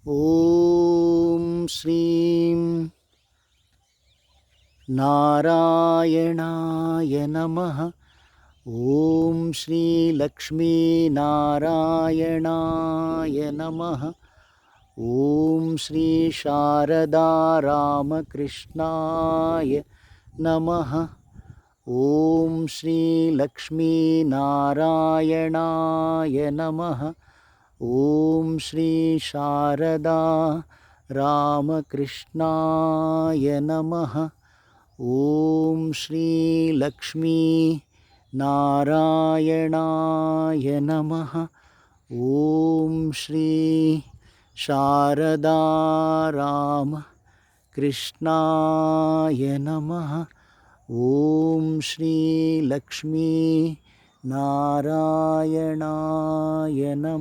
ಓಂ ಶ್ರೀಂ ನಾರಾಯಣಾಯ ನಮಃ. ಓಂ ಶ್ರೀ ಲಕ್ಷ್ಮೀನಾರಾಯಣಾಯ ನಮಃ. ಓಂ ಶ್ರೀ ಶಾರದಾ ರಾಮಕೃಷ್ಣಾಯ ನಮಃ. ಓಂ ಶ್ರೀ ಲಕ್ಷ್ಮೀನಾರಾಯಣಾಯ ನಮಃ. ಓಂ ಶ್ರೀ ಶಾರದಾ ರಾಮಕೃಷ್ಣಾಯ ನಮಃ. ಓಂ ಶ್ರೀ ಲಕ್ಷ್ಮೀ ನಾರಾಯಣಾಯ ನಮಃ. ಓಂ ಶ್ರೀ ಶಾರದಾ ರಾಮ ಕೃಷ್ಣಾಯ ನಮಃ. ಓಂ ಶ್ರೀ ಲಕ್ಷ್ಮೀ ನಾರಾಯಣಾಯ ನಮಃ.